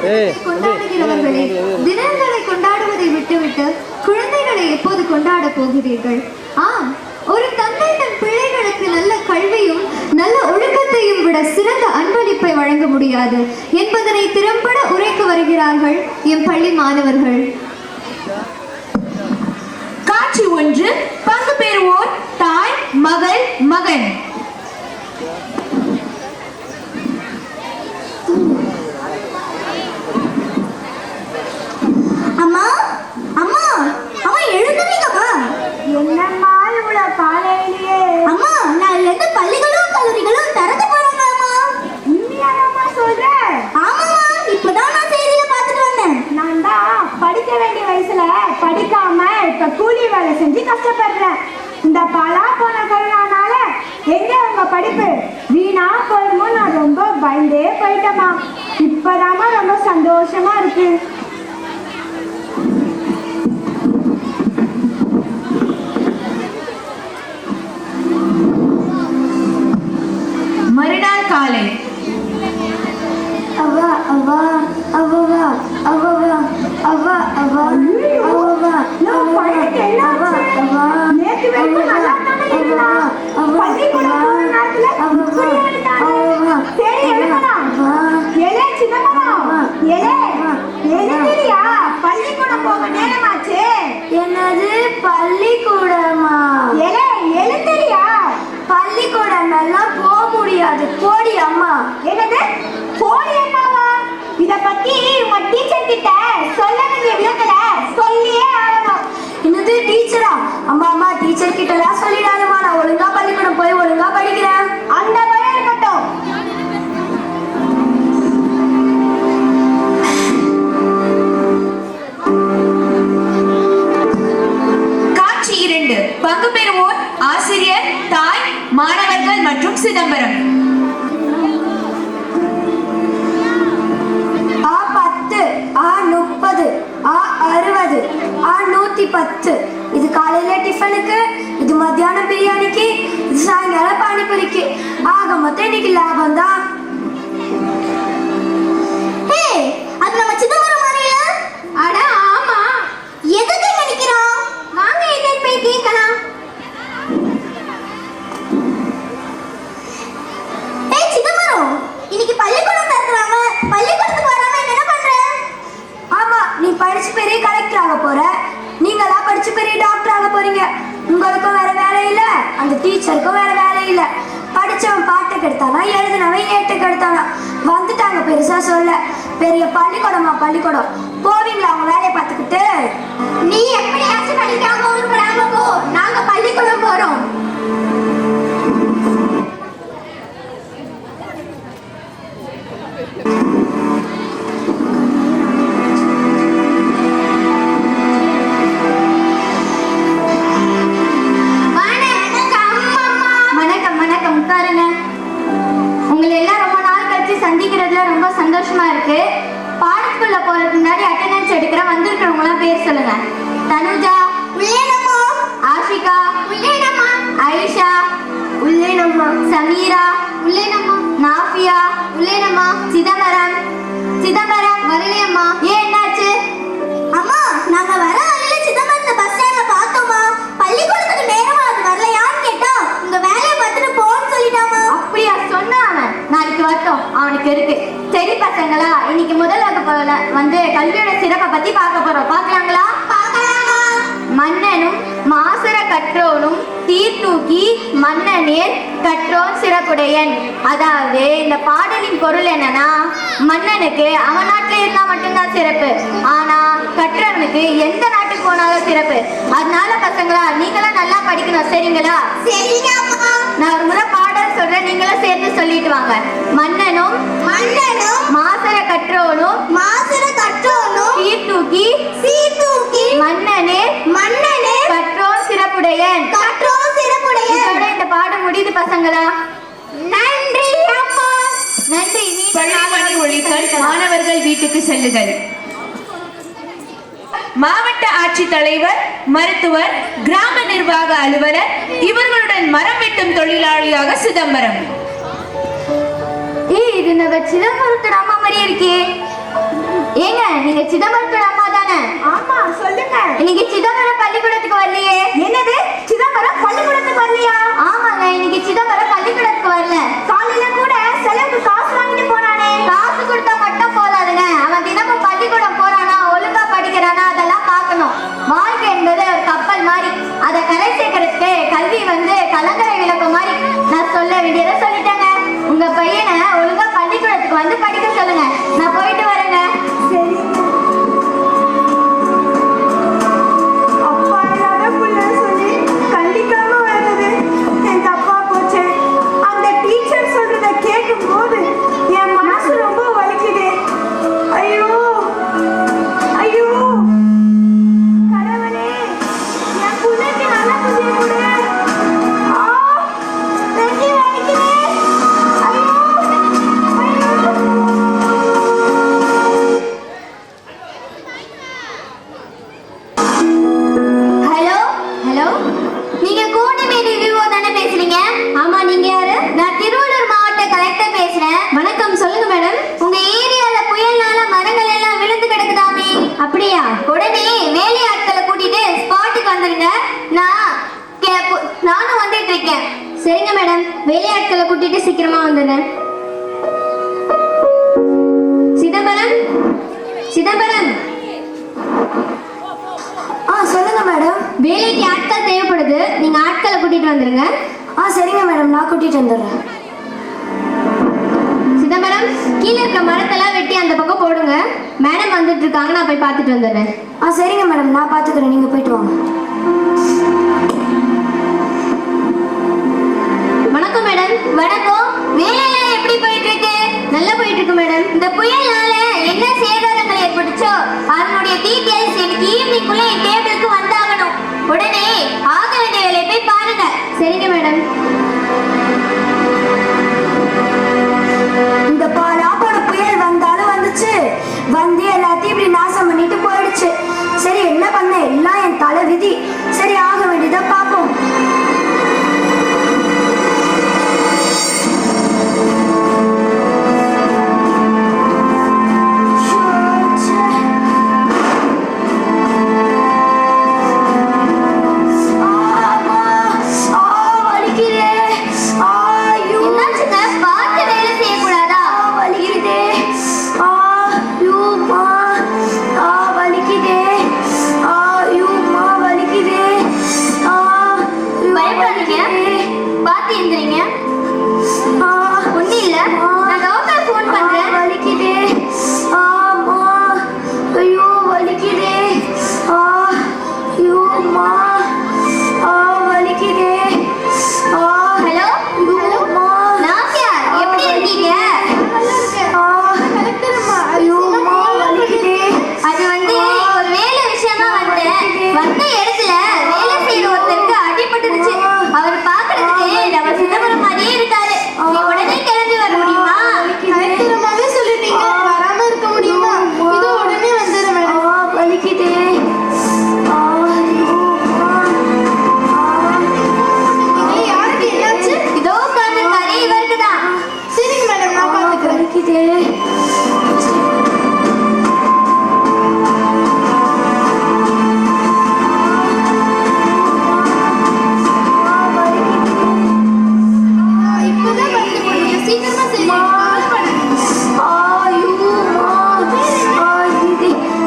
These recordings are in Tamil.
கொண்டாடுகிறவர்களே, தினங்களை கொண்டாடுவதை விட்டுவிட்டு குழந்தைகளை எப்போது கொண்டாட போகிறீர்கள்? ஆம், ஒரு தந்தை தன் பிள்ளைகளுக்கு நல்ல கல்வியும் நல்ல ஒழுக்கத்தையும் விட சிறந்த அன்பளிப்பை வழங்க முடியாது என்பதனை திறம்பட உரைக்க வருகிறார்கள் என் பள்ளி மாணவர்கள். காட்சி 1. பங்கு பெறுவோர் தாய், மகள், மகன். அம்மா அம்மா அம்மா எழுந்துறீங்கம்மா. என்னம்மா இவ்வளவு காலையிலேயே? அம்மா நாளையிலிருந்து பள்ளிகளும் கல்லூரிகளும் திறந்து போறாங்க அம்மா. உண்மையானம்மா சொல்ற? ஆமாம்மா, இப்பதான் நான் செய்தியில பார்த்துட்டு வந்தேன். நான் தான் படிக்க வேண்டிய வயசுல படிக்காம இப்ப கூலி வேலை செஞ்சு கஷ்டப்படுறேன். இந்த பலா போன கொரோனானால எங்க உங்க படிப்பு வீணா போயிடுமோ நான் ரொம்ப பயந்தே போயிட்டேம்மா. இப்பதாம்மா ரொம்ப சந்தோஷமா இருக்கு. மறுநாள் காலை. அவ்வா அவ்வா அவ்வா அவ்வா அவ்வா அவ்வா அவ்வா நான் பையனுக்கு என்ன ஆச்சு? நேத்து வரைக்கும் நல்லா தானே இருந்தான். பள்ளிக்கூடம் போற நேரத்துல இப்படி ஆயிட்டானே. சரி எழுப்பலாம். எலே சின்னம்மா, எலே எழுந்திரியா? பள்ளிக்கூடம் போக நேரமாச்சு. என்னது பள்ளிக்கூடமா? எலே எழுந்திரியா? பள்ளிக்கூடம் எல்லாம் போக முடியாது, போடி அம்மா. என்னது போடி அம்மாவா? இத பத்தி உங்க டீச்சர் கிட்ட சொல்ல வேண்டிய விதத்துல சொல்லியே ஆகணும். என்னது டீச்சரா? அம்மா அம்மா டீச்சர் கிட்ட எல்லாம் சொல்லிடாதம்மா. நான் ஒழுங்கா பள்ளிக்கூடம் போய் ஒழுங்கா படிக்கிறேன். அந்த பயம் இருக்கட்டும். காட்சி 2. பங்கு பெறுவோர் ஆசிரியர், தாய், மாணவர்கள் மற்றும் Chidambaram. A10, A30, A60, A110. இது காலையில டிஃபனுக்கு, இது மத்தியானம் பிரியாணிக்கு, இது சாயங்காலம் பானிபூரிக்கு. ஆக மொத்தம் இன்னைக்கு லாபம் தான். அது நம்ம சிதம்பரம் மாதிரியா? அட ஆமா, எதுக்கு நினைக்கிறோம்? வாங்க என்னன்னு போய் கேட்கலாம். சிதம்பரம், இன்னைக்கு பள்ளிக்கூடம் திறக்கிறாங்க. பள்ளிக்கூடத்துக்கு வராம என்ன பண்ற? ஆமா, நீ படிச்சு பெரிய கலெக்டர் ஆக போற. நீங்களா படிச்சு பெரிய டாக்டர் ஆக போறீங்க. உங்களுக்கும் வேற வேலை இல்ல, அந்த டீச்சருக்கும் வேற வேலை இல்ல. படிச்சவன் பாட்டு கெடுத்தானா, எழுதினவன் ஏட்டு கெடுத்தானா. வந்துட்டாங்க பெருசா சொல்ல. பெரிய பள்ளிக்கூடமா பள்ளிக்கூடம். போவீங்களா அவங்க வேலையை பார்த்துக்கிட்டு? நீ எப்படியாச்சும் படிக்காம உருப்படாம போ, நாங்க பள்ளிக்கூடம் போறோம். வணக்கம் வணக்கம், உட்காருங்க. உங்களை எல்லாம் ரொம்ப நாள் கழிச்சு சந்திக்கிறதுல ரொம்ப சந்தோஷமா இருக்கு. பாடத்துக்குள்ள போறதுக்கு முன்னாடி அட்டெண்டன்ஸ் எடுக்கிற வந்திருக்கிறவங்க எல்லாம் பேர் சொல்லுங்க. தனுஜா உள்ளேனம்மா, ஆஷிகா உள்ளேனம்மா, ஐஷா உள்ளேனம்மா, சமீரா உள்ளேனம்மா, நாஃபியா உள்ளேனம்மா, சிதம்பரம் சிதம்பரம் வரலையம்மா. ஏன் என்னாச்சு? அம்மா நாங்க வர வழியில சிதம்பரத்தை பஸ் ஸ்டாண்ட்ல பார்த்தோமா. பள்ளிக்கூடத்துக்கு நேரமா அது வரலையான்னு கேட்டா உங்க வேலையை பார்த்துட்டு போன்னு சொல்லிட்டாமா. அப்படியா சொன்னா? அவன் நாளைக்கு வரட்டும், அவனுக்கு இருக்கு. சரி பசங்களா, இன்னைக்கு முதல் வகுப்புல வந்து கல்வியோட சிறப்பை பத்தி பார்க்க போறோம். பார்க்கலாங்களா? மன்னனும் மாசற கற்றோனும் தீர்த்தூக்கி மன்னனேர் கற்றோன் சிறப்புடையன். அதாவது இந்த பாடலின் பொருள் என்னன்னா, மன்னனுக்கு அவன் நாட்டில இருந்தா மட்டும்தான் சிறப்பு, ஆனா கற்றவனுக்கு எந்த நாட்டுக்கு போனாலும் சிறப்பு. அதனால பசங்களா நீங்களும் நல்லா படிக்கணும், சரிங்களா? நான் ஒரு முறை பாடல் சொல்றேன், நீங்களும் சேர்ந்து சொல்லிட்டு வாங்க. மன்னனும் மாசற கற்றோனும் சீர்தூக்கி மன்னனே கற்றோன் சிறப்புடையன். இதோட இந்த பாடம் முடியுது பசங்களா. நன்றி அம்மா. நன்றி. பள்ளிமணி ஒழித்தல், மாணவர்கள் வீட்டுக்கு செல்லுதல். மாவட்ட ஆட்சித்தலைவர், மருத்துவர், கிராம நிர்வாக அலுவலர், இவர்களுடன் மரம் வெட்டும் தொழிலாளியாக சிதம்பரம். இது நம்ம சிதம்பரத்து அம்மா மாதிரி இருக்கே. ஏங்க நீங்க சிதம்பரத்தோட அம்மா தானே? ஆமா சொல்லுங்க. இன்னைக்கு சிதம்பரம் பள்ளிக்கூடத்துக்கு வரலையே? என்னது, சிதம்பரம் பள்ளிக்கூடத்துக்கு வரலையா? ஆமாங்க, இன்னைக்கு சிதம்பரம் பள்ளிக்கூடத்துக்கு வரல. காலையில கூட செலவுக்கு காசு வாங்கிட்டு போனானே. காசு கொடுத்தா மட்டும் போதாதுங்க, அவன் தினமும் பள்ளிக்கூடம் போறானா, ஒழுங்கா படிக்கிறானா, அதெல்லாம் பார்க்கணும். வாழ்க்கை என்பது ஒரு கப்பல் மாதிரி, அதை கரை சேர்க்கறதுக்கு கல்வி வந்து கலங்கரை விளக்கு மாதிரி. நான் சொல்ல வேண்டியதை சொல்லிட்டேங்க. உங்க பையனை ஒழுங்கா பள்ளிக்கூடத்துக்கு வந்து படிக்க சொல்லுங்க. நான் போயிட்டு வரேங்க. சரிங்க. அப்பா இல்லாத புள்ள சொல்லி கண்டிக்காம வளர்ந்தது என் தப்பா போச்சு. அந்த டீச்சர் சொல்றத கேட்கும் போது என் மனசு ரொம்ப வலிக்குது. ஐயோ ஐயோ கடவுளே, என் புள்ளைக்கு நல்ல புள்ளைய கொடு. ஆ, நெஞ்சு வலிக்குது. ஐயோ ஐயோ. ஹலோ ஹலோ, நீங்க கோடிமேடு விவோ தானே பேசுறீங்க? ஆமா, நீங்க யாரு? நான் திருவள்ளூர் மாவட்ட கலெக்டர் பேசுறேன். வணக்கம், சொல்லுங்க மேடம். உங்க ஏரியால புயல்னால மரங்கள் எல்லாம் விழுந்து கிடக்குதாமே? அப்படியா? உடனே வேலையாட்களை கூட்டிட்டு ஸ்பாட்டுக்கு வந்துருங்க. நானும் வந்துட்டு இருக்கேன். சரிங்க மேடம், வேலையாட்களை கூட்டிட்டு சீக்கிரமா வந்துடுறேன். சிதம்பரம், சிதம்பரம். சொல்லுங்க மேடம். வேலைக்கு ஆட்கள் தேவைப்படுது, நீங்க ஆட்களை கூட்டிட்டு வந்துருங்க. சரிங்க மேடம், நான் கூட்டிட்டு வந்துடுறேன். சிதம்பரம், கீழே இருக்க மரத்தெல்லாம் வெட்டி அந்த பக்கம் போடுங்க. மேடம் வந்துட்டு இருக்காங்க, நான் போய் பார்த்துட்டு வந்துடுறேன். சரிங்க மேடம், நான் பார்த்துக்கிறேன், நீங்க போயிட்டு வாங்க. வணக்கம் மேடம். வணக்கம். வேலையெல்லாம் எப்படி போயிட்டு இருக்கு? நல்லா போயிட்டு இருக்கு மேடம். இந்த புயல்னால என்ன சேதாரங்கள் ஏற்பட்டுச்சோ அதனுடைய டீடைல்ஸ் எனக்கு ஈவினிங்குள்ள என் டேபிளுக்கு வந்தாகணும். உடனே ஆக வேண்டிய வேலையை போய் பாருங்க. சரிங்க மேடம். இந்த பாலாப்போட புயல் வந்தாலும் வந்துச்சு, வந்து எல்லாத்தையும் இப்படி நாசம் பண்ணிட்டு போயிடுச்சு. சரி, என்ன பண்ண, எல்லாம் என் தலை விதி. சரி, ஆக வேண்டியதை பார்ப்போம். என்னாச்சுங்க? பார்த்து வேலை செய்யக்கூடாதா? பயப்படாதீங்க, பார்த்து எந்திரிங்க. ஒன்றும் இல்லை, நான் டாக்டர் ஃபோன் பண்றேன். ஹலோ நாக்கியா, எப்படி இருக்கீங்க? அது வந்து ஒரு வேலை விஷயமா வந்த இடத்துல வேலை செய்யற ஒருத்தருக்கு அடிபட்டுருச்சு. அவர் பாக்குறதுக்கு நம்ம சிதம்பரம் மாதிரியே இருக்காரு. நீ உடனே கிளம்பி வர முடியுமா? கரெக்டாவே சொல்லிட்டீங்க, வராம இருக்க முடியுமா? இதோ உடனே வந்துடுறேன் மேடம். வலிக்குதே. யாருக்கு என்னாச்சு? இதோ உட்கார்ந்துருக்காரு, இவருக்கு தான். சரிங்க மேடம், நான் பாத்துக்கிறேன். வலிக்குதே. இப்பதான் வந்து போடுங்க, சீக்கிரமா செய்யுங்க.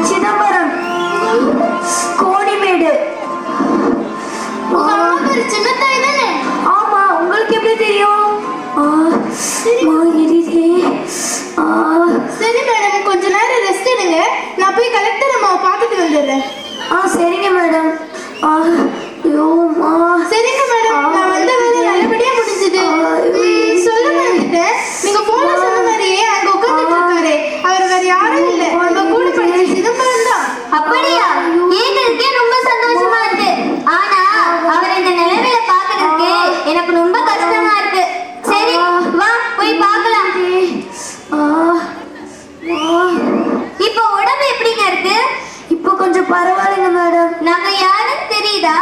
சிதம்பரம், கோடிமேடு. உங்க அம்மா பேரு சின்னத்தாய் தானே? ஆமா, உங்களுக்கு எப்படி தெரியும்? எரியுதே. சரி மேடம், கொஞ்ச நேரம் ரெஸ்ட் எடுங்க. நான் போய் கலெக்டர் அம்மாவை பார்த்துட்டு வந்துடுறேன். சரிங்க மேடம். ஐயோமா. சரிங்க மேடம், நான் வந்த வேலை நல்லபடியா முடிஞ்சது. சொல்ல வந்துட்டேன், நீங்க போன சொன்ன மாதிரியே அங்க உட்கார்ந்துட்டு இருக்காரு. அவர் வேற யாரும் இல்ல, நம்ம கூட படிச்ச சிதம்பரம் தான். அப்படியா? கேட்கறதுக்கே ரொம்ப சந்தோஷமா இருக்கு. ஆனா அவர் இந்த நிலைமையில பாக்குறதுக்கு எனக்கு ரொம்ப கஷ்டமா இருக்கு. சரி வா, போய் பார்க்கலாம். இப்போ உடம்பு எப்படிங்க இருக்கு? இப்போ கொஞ்சம் பரவாயில்லைங்க மேடம். நாங்க யாருன்னு தெரியுதா?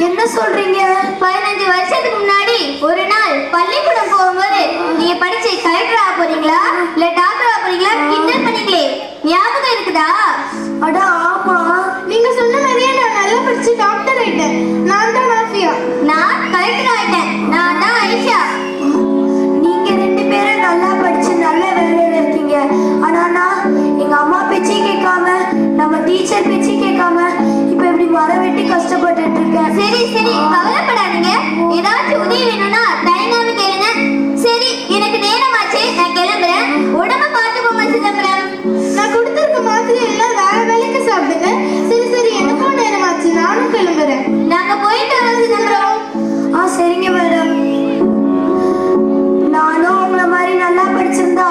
என்ன சொல்றீங்க? 15 வருஷத்துக்கு முன்னாடி ஒரு நாள் பள்ளிக்கூடம் போகும்போது நீங்க படிச்சு கலெக்டர் ஆக போறீங்களா இல்ல டாக்டர் ஆக போறீங்களா கிண்டல் பண்ணீங்களே, ஞாபகம் இருக்குதா? அட ஆமா. நீங்க சொன்ன மாதிரியே நான் நல்லா படிச்சு டாக்டர் ஆயிட்டேன். நான் தான் ஆஃபியா. நான் கலெக்டர் ஆயிட்டேன். நான் தான் ஐஷா. நீங்க 2 பேரும் நல்லா படிச்சு நல்ல வேலையில இருக்கீங்க. ஆனா நான் எங்க அம்மா பேச்சை கேட்காம, நம்ம டீச்சர் பேச்சை கேட்காம இப்ப இப்படி மரம் வெட்டி கஷ்டப்பட்டுட்டு இருக்கேன். சரி சரி, கவலைப்படாதீங்க. ஏதாச்சும் உதவி வேணும்னா தைரியமா கேளுங்க. சரி, எனக்கு நேரமாச்சு, நான் கிளம்புறேன். உடம்ப பார்த்துக்கோங்க சிதம்பரம். நான் கொடுத்திருக்க மாதிரி எல்லாம் வேற வேலைக்கு சாப்பிடுங்க. சரி சரி, எனக்கும் நேரமாச்சு, நானும் கிளம்புறேன். நாங்க போயிட்டு வரோம் சிதம்பரம். சரிங்க மேடம். நானும் உங்களை மாதிரி நல்லா படிச்சிருந்தா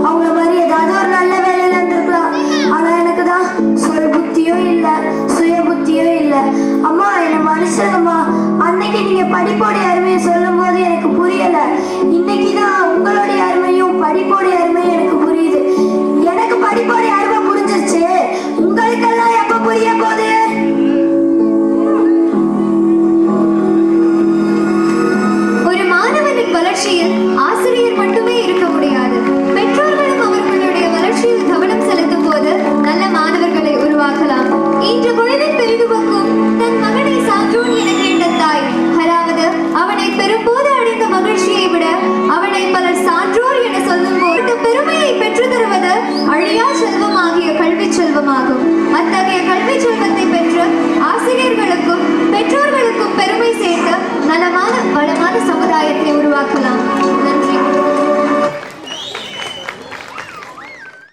அவங்கள மாதிரி ஏதாவது ஒரு நல்ல வேலையில இருந்திருக்கலாம். ஆனா எனக்கு தான் சுய புத்தியோ இல்ல, சுய புத்தியோ இல்ல. அம்மா என்ன மனுஷங்கம்மா. அன்னைக்கு நீங்க படிப்போடைய அருமையை சொல்லும் போது எனக்கு புரியல. இன்னைக்கு தான் உங்களோட